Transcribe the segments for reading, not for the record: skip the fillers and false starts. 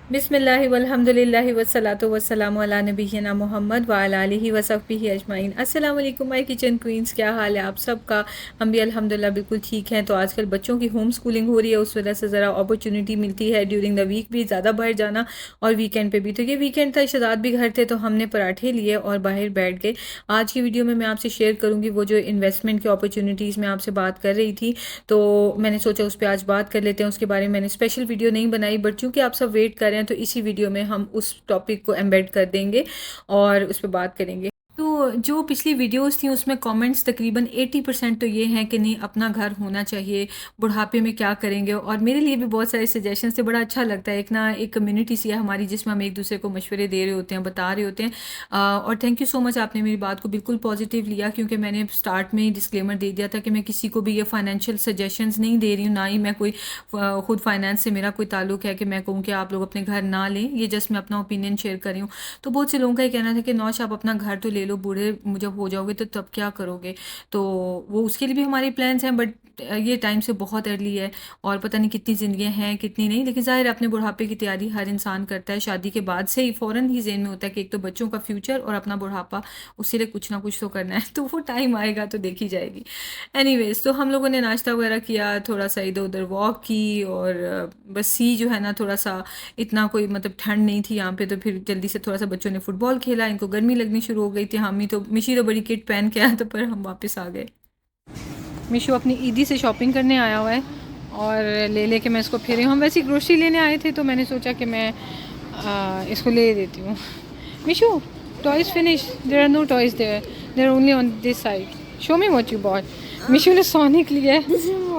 बिस्मिल्लाहि वल्हम्दुलिल्लाहि वस्सलातु वस्सलामु अला नबिय्यिना मोहम्मद व अला आलिहि व सहबिहि अजमाइन। अस्सलाम वालेकुम माय किचन क्वींस, क्या हाल है आप सबका। हम भी अल्हम्दुलिल्लाह बिल्कुल ठीक हैं। तो आजकल बच्चों की होम स्कूलिंग हो रही है, उस वजह से ज़रा अपॉर्चुनिटी मिलती है ड्यूरिंग द वीक भी ज़्यादा बाहर जाना और वीकेंड पे भी। तो ये वीकेंड था, शहजाद भी घर थे, तो हमने पराठे लिए और बाहर बैठ गए। आज की वीडियो में मैं आपसे शेयर करूँगी वो जो इन्वेस्टमेंट की अपॉर्चुनिटीज़ मैं आपसे बात कर रही थी, तो मैंने सोचा उस पर आज बात कर लेते हैं। उसके बारे में मैंने स्पेशल वीडियो नहीं बनाई, बट चूँकि आप सब वेट कर रहे हैं तो इसी वीडियो में हम उस टॉपिक को एम्बेड कर देंगे और उस पर बात करेंगे। तो जो पिछली वीडियोस थी उसमें कमेंट्स तकरीबन 80% तो ये हैं कि नहीं अपना घर होना चाहिए, बुढ़ापे में क्या करेंगे। और मेरे लिए भी बहुत सारे सजेशंस थे। बड़ा अच्छा लगता है, एक कम्युनिटी सी है हमारी जिसमें हम एक दूसरे को मशवरे दे रहे होते हैं, बता रहे होते हैं। और थैंक यू सो मच, आपने मेरी बात को बिल्कुल पॉजिटिव लिया, क्योंकि मैंने स्टार्ट में ही डिस्क्लेमर दे दिया था कि मैं किसी को भी ये फाइनेंशियल सजेशंस नहीं दे रही हूँ, ना ही मैं कोई खुद फाइनेंस से मेरा कोई ताल्लुक है कि मैं कहूँ कि आप लोग अपने घर ना लें। ये जस्ट मैं अपना ओपिनियन शेयर कर रही हूँ। तो बहुत से लोगों का ये कहना था कि नौश आप अपना घर तो ले लो, बूढ़े जब हो जाओगे तो तब क्या करोगे। तो वो उसके लिए भी हमारे प्लान्स हैं, बट ये टाइम से बहुत अर्ली है और पता नहीं कितनी ज़िंदगियां हैं कितनी नहीं। लेकिन ज़ाहिर है अपने बुढ़ापे की तैयारी हर इंसान करता है, शादी के बाद से ही फ़ौरन ही ज़हन में होता है कि एक तो बच्चों का फ्यूचर और अपना बुढ़ापा, उसके लिए कुछ ना कुछ तो करना है। तो वो टाइम आएगा तो देखी जाएगी। एनीवेज, तो हम लोगों ने नाश्ता वगैरह किया, थोड़ा सा इधर उधर वॉक की और बस सी जो है ना, थोड़ा सा इतना कोई मतलब ठंड नहीं थी यहाँ पे, तो फिर जल्दी से थोड़ा सा बच्चों ने फुटबॉल खेला। इनको गर्मी लगनी शुरू हो गई थी। हामी तो मिशी तो बड़ी किट पहन के आया था, पर हम वापस आ गए। मिशू अपनी ईदी से शॉपिंग करने आया हुआ है और ले के मैं इसको फिर हम वैसे ही ग्रोसरी लेने आए थे, तो मैंने सोचा कि मैं इसको ले देती हूँ। Mishu, toys finish, there are no toys there only on this side. Show me what you bought. Mishu ने सोनिक लिया है,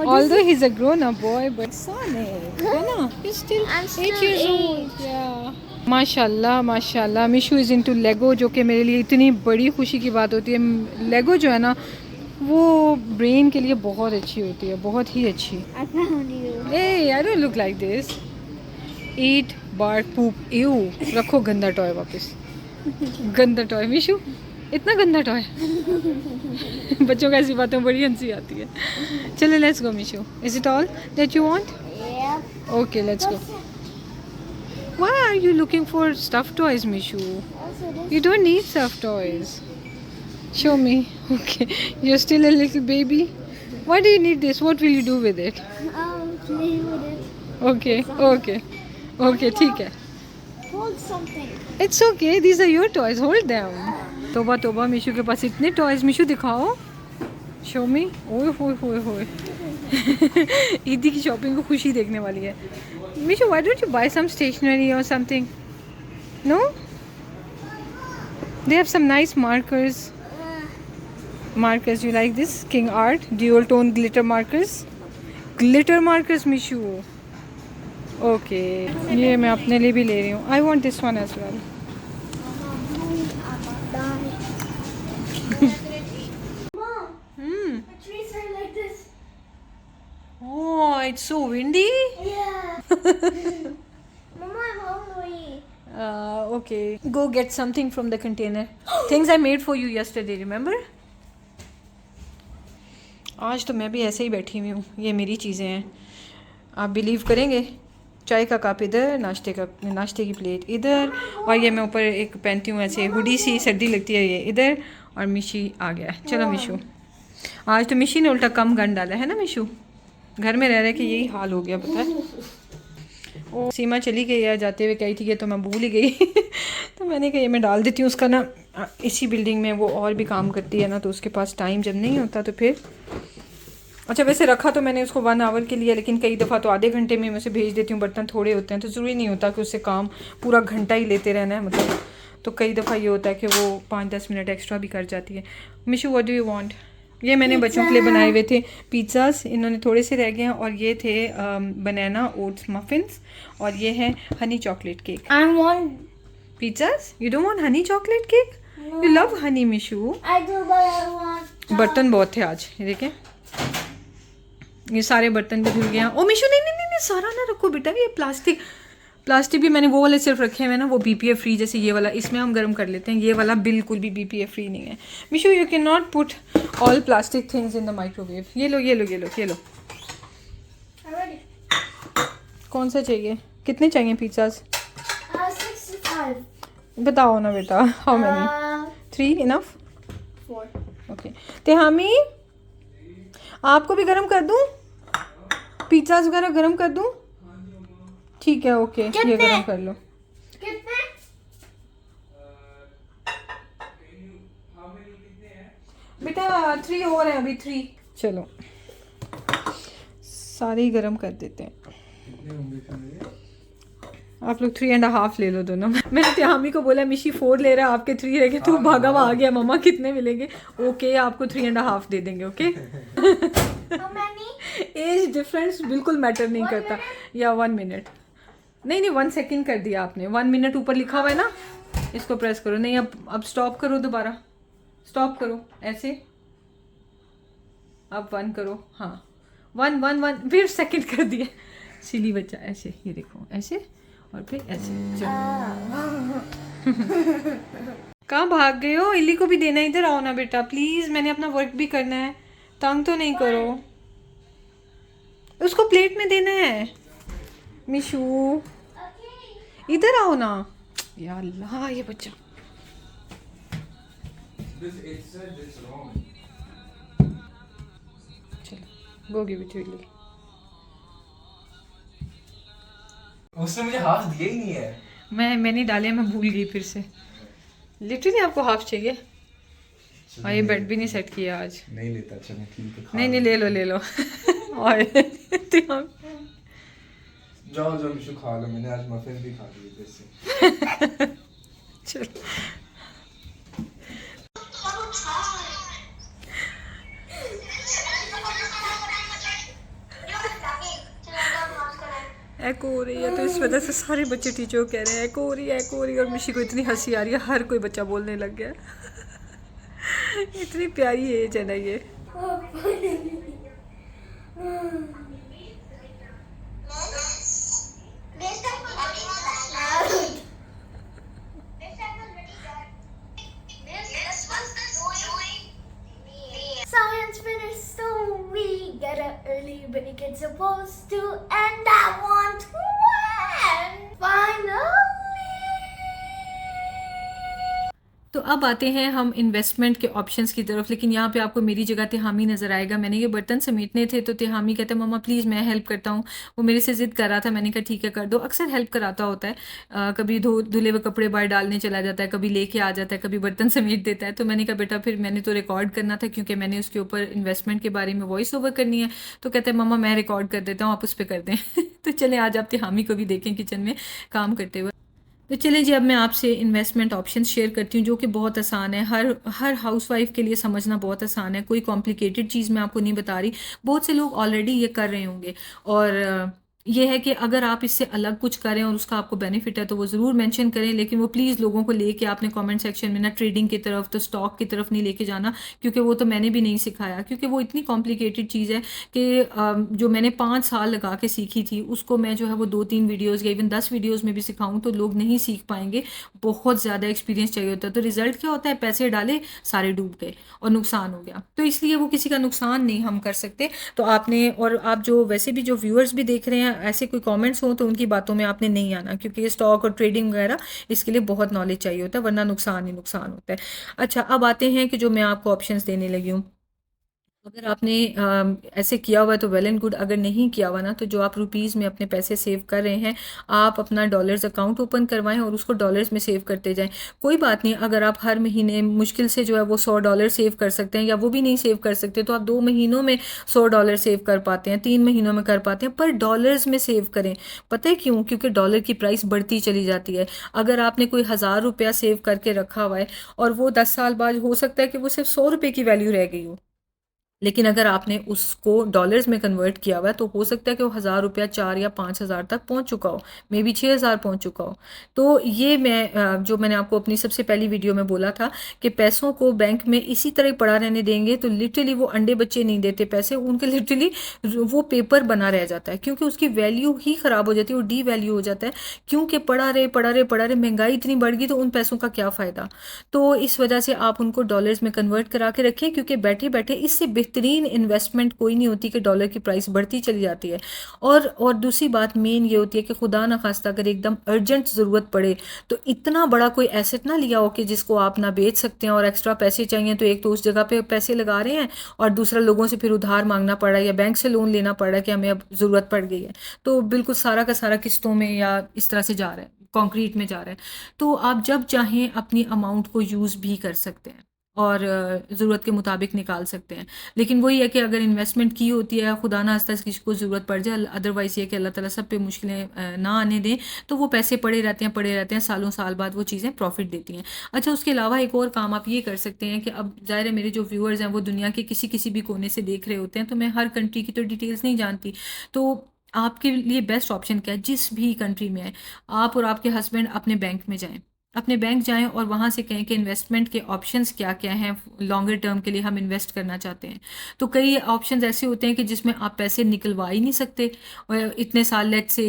although he is a grown up boy, but Sonic है ना, he is still 8 years old। या माशाल्लाह माशाल्लाह, Mishu is into लेगो, जो कि मेरे लिए इतनी बड़ी खुशी की बात होती है। लेगो जो है ना वो ब्रेन के लिए बहुत अच्छी होती है, बहुत ही अच्छी। Ah I don't look like this. Eat bark poop you. रखो गंदा टॉय वापस। गंदा टॉय मिशू, इतना गंदा टॉय। बच्चों का ऐसी बातों बड़ी हंसी आती है। चलो let's go Mishu, is it all that you want? Okay let's go. Why are you looking for stuffed toys, Mishu? You don't need stuffed toys. Show me. Okay. You're still a little baby. Why do you need this? What will you do with it? Play with it. Okay. Okay. Okay. ठीक है. Hold something. It's okay. These are your toys. Hold them. तोबा तोबा, मिशू के पास इतने toys. Mishu दिखाओ। Show me. ओए होए होए होए। ईदी की शॉपिंग को खुशी देखने वाली है। Mishu, why don't you buy some stationery or something? No? They have some nice markers. Markers, you like this? King Art dual tone glitter markers. Glitter markers, Mishu. Okay. ये मैं अपने लिए भी ले रही हूँ. I want this one as well. Mom, Hmm. the trees are like this. Oh, it's so windy. Yeah. Mama, I'm hungry. Okay. Go get something from the container. Things I made for you yesterday, remember? आज तो मैं भी ऐसे ही बैठी हुई हूँ। ये मेरी चीज़ें हैं, आप बिलीव करेंगे। चाय का कप इधर, नाश्ते की प्लेट इधर, और ये मैं ऊपर एक पहनती हूँ ऐसे हुडी सी, सर्दी लगती है, ये इधर। और मिशी आ गया है। चलो मिशू, आज तो मिशी ने उल्टा कम गन डाला है ना मिशू। घर में रह रहे कि यही हाल हो गया, पता है। ओ सीमा चली गई है, जाते हुए कही थी कि तो मैं भूल ही गई। तो मैंने कहा ये मैं डाल देती हूँ। उसका ना इसी बिल्डिंग में वो और भी काम करती है ना, तो उसके पास टाइम जब नहीं होता तो फिर। अच्छा वैसे रखा तो मैंने उसको 1 आवर के लिए, लेकिन कई दफ़ा तो आधे घंटे में मैं उसे भेज देती हूँ। बर्तन थोड़े होते हैं तो ज़रूरी नहीं होता कि उससे काम पूरा घंटा ही लेते रहना है, मतलब। तो कई दफ़ा ये होता है कि वो 5-10 मिनट एक्स्ट्रा भी कर जाती है। Mishu, what do you want? ये मैंने बच्चों के लिए बनाए हुए थे पिज़्ज़ास, इन्होंने थोड़े से रह गए हैं। और ये थे बनाना ओट्स मफ़िन्स, और ये है Honey chocolate cake. I want. Pizzas? You don't want Honey chocolate cake? You love Honey Mishu. I do, but I want. बर्तन बहुत थे आज, ये देखें, ये सारे बर्तन भी धुल गए हैं। ओ मिशू, नहीं नहीं नहीं नहीं, सारा ना रखो बेटा, ये प्लास्टिक भी मैंने वो वाले सिर्फ रखे हुए हैं ना, वो BPA फ्री, जैसे ये वाला, इसमें हम गर्म कर लेते हैं। ये वाला बिल्कुल भी BPA फ्री नहीं है। Mishu, you can not put all plastic things in the microwave. ये लो ये लो ये लो ये लो। I'm ready. कौन सा चाहिए? कितने चाहिए पिज़्ज़ास? 5. बताओ ना बेटा, हाउ मैनी? 3 इनफ? 4. ओके। तेहामी, आपको भी गरम कर दूं? पिज्ज़ा वगैरह गरम कर दूं? ठीक है, ओके, ये कितने? गरम कर लो। कितने? बेटा 3 और हैं अभी, 3। चलो सारे ही गरम कर देते हैं। आप लोग 3.5 ले लो दोनों। मैंने त्यामी को बोला मिशी 4 ले रहा है, आपके 3 रह गए, तो भागा हुआ आ गया मम्मा कितने मिलेंगे। ओके, आपको 3.5 दे देंगे। Okay. How many? Age difference बिल्कुल मैटर नहीं करता। या 1 मिनट नहीं, 1 सेकेंड कर दिया आपने। 1 मिनट ऊपर लिखा हुआ है ना, इसको प्रेस करो। नहीं, अब स्टॉप करो, दोबारा स्टॉप करो ऐसे। अब 1 करो। हाँ, 1 फिर सेकेंड कर दिया। सिली बच्चा, ऐसे, ये देखो ऐसे और फिर ऐसे। चलो कहाँ भाग गए हो? इल्ली को भी देना, इधर आओ ना बेटा प्लीज, मैंने अपना वर्क भी करना है। तंग तो नहीं करो, उसको प्लेट में देना है। मिशू इधर आओ ना। या अल्लाह, ये बच्चा। चलो गो गिव इट टू इल्ली। उसने मुझे हाफ दिया ही नहीं है। मैंने डाले, मैं भूल गई फिर से। लिटरली आपको हाफ चाहिए? और ये बेड भी नहीं सेट किया आज। नहीं लेता, चलो ठीक है। नहीं, ले लो। और जाओ मिशु खा लो, मैंने आज मफिन भी खा लिए जैसे। चलो एको हो रही है, तो इस वजह से सारे बच्चे टीचर को कह रहे हैं एको हो रही है, एको हो रही है। और मिशी को इतनी हंसी आ रही है, हर कोई बच्चा बोलने लग गया। इतनी प्यारी एज है ना ये। Science finished, so we get up early, but it gets supposed to, and I want to win. Finally. तो अब आते हैं हम इन्वेस्टमेंट के ऑप्शंस की तरफ। लेकिन यहाँ पे आपको मेरी जगह तिहामी नज़र आएगा। मैंने ये बर्तन समेटने थे, तो तिहामी कहता है मम्मा प्लीज़ मैं हेल्प करता हूँ। वो मेरे से ज़िद कर रहा था, मैंने कहा ठीक है कर दो। अक्सर हेल्प कराता होता है, कभी धुले हुए कपड़े बाहर डालने चला जाता है, कभी लेके आ जाता है, कभी बर्तन समेट देता है। तो मैंने कहा बेटा फिर मैंने तो रिकॉर्ड करना था, क्योंकि मैंने उसके ऊपर इन्वेस्टमेंट के बारे में वॉइस ओवर करनी है। तो कहते हैं मम्मा मैं रिकॉर्ड कर देता हूँ, आप उस पर कर दें। तो चलें आज आप तिहामी को भी देखें किचन में काम करते हुए। तो चलिए जी, अब मैं आपसे इन्वेस्टमेंट ऑप्शंस शेयर करती हूँ, जो कि बहुत आसान है। हर हाउसवाइफ के लिए समझना बहुत आसान है, कोई कॉम्प्लिकेटेड चीज़ मैं आपको नहीं बता रही। बहुत से लोग ऑलरेडी ये कर रहे होंगे, और ये है कि अगर आप इससे अलग कुछ करें और उसका आपको बेनिफिट है तो वो ज़रूर मेंशन करें। लेकिन वो प्लीज़ लोगों को लेके आपने कमेंट सेक्शन में ना ट्रेडिंग की तरफ, तो स्टॉक की तरफ नहीं लेके जाना, क्योंकि वो तो मैंने भी नहीं सिखाया। क्योंकि वो इतनी कॉम्प्लिकेटेड चीज़ है कि जो मैंने 5 साल लगा के सीखी थी, उसको मैं जो है वो 2-3 वीडियोज़ या इवन 10 वीडियोज़ में भी सिखाऊँ तो लोग नहीं सीख पाएंगे। बहुत ज़्यादा एक्सपीरियंस चाहिए होता है। तो रिजल्ट क्या होता है, पैसे डाले सारे डूब गए और नुकसान हो गया। तो इसलिए वो किसी का नुकसान नहीं हम कर सकते। तो आपने, और आप जो वैसे भी जो व्यूअर्स भी देख रहे हैं, ऐसे कोई कमेंट्स हो तो उनकी बातों में आपने नहीं आना, क्योंकि ये स्टॉक और ट्रेडिंग वगैरह इसके लिए बहुत नॉलेज चाहिए होता है, वरना नुकसान ही नुकसान होता है। अच्छा, अब आते हैं कि जो मैं आपको ऑप्शंस देने लगी हूँ। अगर आपने ऐसे किया हुआ है तो वेल एंड गुड। अगर नहीं किया हुआ ना, तो जो आप रुपीज़ में अपने पैसे सेव कर रहे हैं, आप अपना डॉलर्स अकाउंट ओपन करवाएं और उसको डॉलर्स में सेव करते जाएं। कोई बात नहीं, अगर आप हर महीने मुश्किल से जो है वो $100 सेव कर सकते हैं, या वो भी नहीं सेव कर सकते, तो आप 2 महीनों में $100 सेव कर पाते हैं, 3 महीनों में कर पाते हैं, पर डॉलर्स में सेव करें। पता है क्यों? क्योंकि डॉलर की प्राइस बढ़ती चली जाती है। अगर आपने कोई ₹1000 सेव करके रखा हुआ है और वो 10 साल बाद हो सकता है कि वो सिर्फ ₹100 की वैल्यू रह गई हो, लेकिन अगर आपने उसको डॉलर्स में कन्वर्ट किया हुआ है तो हो सकता है कि वो ₹1000 4 या 5000 तक पहुंच चुका हो, मे बी 6000 पहुंच चुका हो। तो ये मैं जो मैंने आपको अपनी सबसे पहली वीडियो में बोला था कि पैसों को बैंक में इसी तरह पड़ा रहने देंगे तो लिटरली वो अंडे बच्चे नहीं देते पैसे, उनके लिटरली वो पेपर बना रह जाता है, क्योंकि उसकी वैल्यू ही ख़राब हो जाती है, वो डी वैल्यू हो जाता है। क्योंकि पड़ा रहे महंगाई इतनी बढ़ गई, तो उन पैसों का क्या फ़ायदा। तो इस वजह से आप उनको डॉलर्स में कन्वर्ट करा के रखें, क्योंकि बैठे बैठे इससे बेहतर बेहतरीन इन्वेस्टमेंट कोई नहीं होती कि डॉलर की प्राइस बढ़ती चली जाती है। और दूसरी बात मेन ये होती है कि खुदा ना खास्ता अगर एकदम अर्जेंट ज़रूरत पड़े तो इतना बड़ा कोई एसेट ना लिया हो कि जिसको आप ना बेच सकते हैं, और एक्स्ट्रा पैसे चाहिए तो एक तो उस जगह पे पैसे लगा रहे हैं और दूसरा लोगों से फिर उधार मांगना पड़ रहा है या बैंक से लोन लेना पड़ रहा है कि हमें अब ज़रूरत पड़ गई है। तो बिल्कुल सारा का सारा किस्तों में या इस तरह से जा रहा है, कंक्रीट में जा रहा है। तो आप जब चाहें अपनी अमाउंट को यूज़ भी कर सकते हैं और ज़रूरत के मुताबिक निकाल सकते हैं। लेकिन वही है कि अगर इन्वेस्टमेंट की होती है, खुदा ना खास्ता किसी को ज़रूरत पड़ जाए, अदरवाइज़ ये कि अल्लाह ताला सब पे मुश्किलें ना आने दें, तो वो पैसे पड़े रहते हैं, सालों साल बाद वो चीज़ें प्रॉफिट देती हैं। अच्छा, उसके अलावा एक और काम आप ये कर सकते हैं कि अब ज़ाहिर है मेरे जो व्यूअर्स हैं वो दुनिया के किसी किसी भी कोने से देख रहे होते हैं, तो मैं हर कंट्री की तो डिटेल्स नहीं जानती। तो आपके लिए बेस्ट ऑप्शन क्या है, जिस भी कंट्री में है आप और आपके हस्बैंड अपने बैंक में जाएं, अपने बैंक जाएं और वहाँ से कहें कि इन्वेस्टमेंट के ऑप्शंस क्या क्या हैं, लॉन्गर टर्म के लिए हम इन्वेस्ट करना चाहते हैं। तो कई ऑप्शंस ऐसे होते हैं कि जिसमें आप पैसे निकलवा ही नहीं सकते इतने साल, लेट से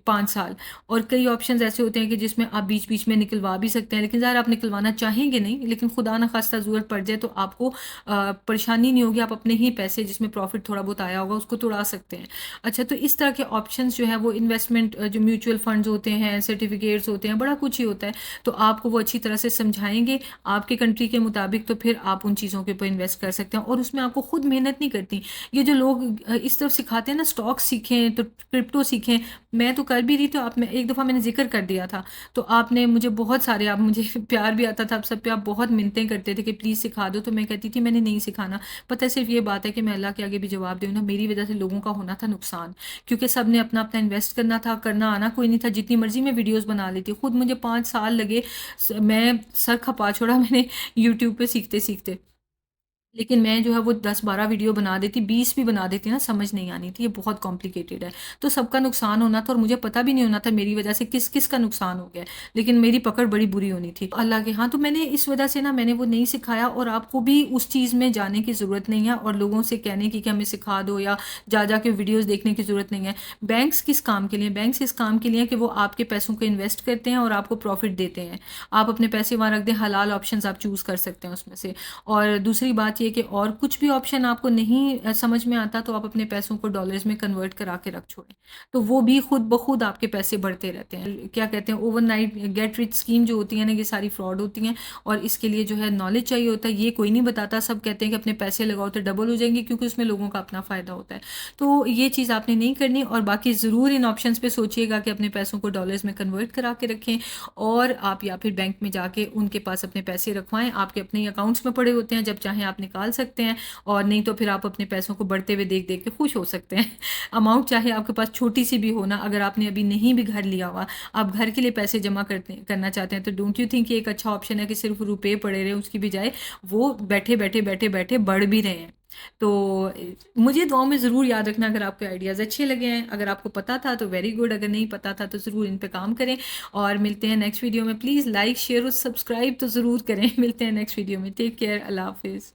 5 साल। और कई ऑप्शंस ऐसे होते हैं कि जिसमें आप बीच बीच में निकलवा भी सकते हैं, लेकिन ज़ाहिर आप निकलवाना चाहेंगे नहीं, लेकिन खुदा न खास्ता ज़रूरत पड़ जाए तो आपको परेशानी नहीं होगी, आप अपने ही पैसे जिसमें प्रॉफिट थोड़ा बहुत आया होगा उसको तोड़ा सकते हैं। अच्छा, तो इस तरह के ऑप्शंस जो है वो इन्वेस्टमेंट जो म्यूचुअल फंड्स होते हैं, सर्टिफिकेट्स होते हैं, बड़ा कुछ ही होता है। तो आपको वो अच्छी तरह से समझाएंगे आपके कंट्री के मुताबिक, तो फिर आप उन चीज़ों के ऊपर इन्वेस्ट कर सकते हैं और उसमें आपको खुद मेहनत नहीं करती। ये जो लोग इस तरफ सिखाते हैं ना, स्टॉक सीखें तो क्रिप्टो सीखें, मैं तो कर भी रही, तो आप मैं एक दफ़ा मैंने जिक्र कर दिया था, तो आपने मुझे बहुत सारे, आप मुझे प्यार भी आता था, आप सब पे आप बहुत मिन्नतें करते थे कि प्लीज़ सिखा दो, तो मैं कहती थी मैंने नहीं सिखाना। पता है सिर्फ ये बात है कि मैं अल्लाह के आगे भी जवाब दूँ ना, मेरी वजह से लोगों का होना था नुकसान, क्योंकि सब ने अपना अपना इन्वेस्ट करना था, करना आना कोई नहीं था, जितनी मर्जी मैं वीडियोस बना लेती। खुद मुझे 5 साल लगे, मैं सर खपा छोड़ा मैंने यूट्यूब पे सीखते सीखते। लेकिन मैं जो है वो 10-12 वीडियो बना देती, 20 भी बना देती ना, समझ नहीं आनी थी, ये बहुत कॉम्प्लिकेटेड है। तो सबका नुकसान होना था और मुझे पता भी नहीं होना था मेरी वजह से किस किस का नुकसान हो गया, लेकिन मेरी पकड़ बड़ी बुरी होनी थी अल्लाह के। हाँ, तो मैंने इस वजह से ना मैंने वो नहीं सिखाया, और आपको भी उस चीज़ में जाने की ज़रूरत नहीं है और लोगों से कहने की कि हमें सिखा दो या जा के वीडियोज़ देखने की ज़रूरत नहीं है। बैंक्स किस काम के लिए, बैंक्स इस काम के लिए कि वो आपके पैसों को इन्वेस्ट करते हैं और आपको प्रॉफिट देते हैं। आप अपने पैसे वहाँ रख दें, हलाल ऑप्शन आप चूज़ कर सकते हैं उसमें से। और दूसरी बात ये कि और कुछ भी ऑप्शन आपको नहीं समझ में आता, तो आप अपने पैसों को डॉलर्स में कन्वर्ट करा के रख छोड़ें, तो वो भी खुद ब खुद आपके पैसे बढ़ते रहते हैं। क्या कहते हैं, ओवरनाइट गेट रिच स्कीम जो होती है ना, ये सारी फ्रॉड होती हैं और इसके लिए जो है नॉलेज चाहिए होता है। ये कोई नहीं बताता, सब कहते हैं कि अपने पैसे लगाओ तो डबल हो जाएंगे, क्योंकि उसमें लोगों का अपना फ़ायदा होता है। तो ये चीज़ आपने नहीं करनी, और बाकी ज़रूर इन ऑप्शंस पे सोचिएगा कि अपने पैसों को डॉलर्स में कन्वर्ट करा के रखें, और आप या फिर बैंक में जाके उनके पास अपने पैसे रखवाएं। आपके अपने अकाउंट्स में पड़े होते हैं, जब चाहें आप निकाल सकते हैं, और नहीं तो फिर आप अपने पैसों को बढ़ते हुए देख देख के खुश हो सकते हैं। अमाउंट चाहे आपके पास छोटी सी भी हो ना, अगर आपने अभी नहीं भी घर लिया हुआ, आप घर के लिए पैसे जमा करना चाहते हैं, तो डोंट यू थिंक ये एक अच्छा ऑप्शन है कि सिर्फ रुपए पड़े रहे, उसकी बजाय वो बैठे बैठे बैठे बैठे बढ़ भी रहे हैं। तो मुझे दुआओं में ज़रूर याद रखना अगर आपको आइडियाज़ अच्छे लगे हैं। अगर आपको पता था तो वेरी गुड, अगर नहीं पता था तो ज़रूर इन पे काम करें, और मिलते हैं नेक्स्ट वीडियो में। प्लीज़ लाइक शेयर और सब्सक्राइब तो ज़रूर करें। मिलते हैं नेक्स्ट वीडियो में। टेक केयर, अल्लाह हाफिज़।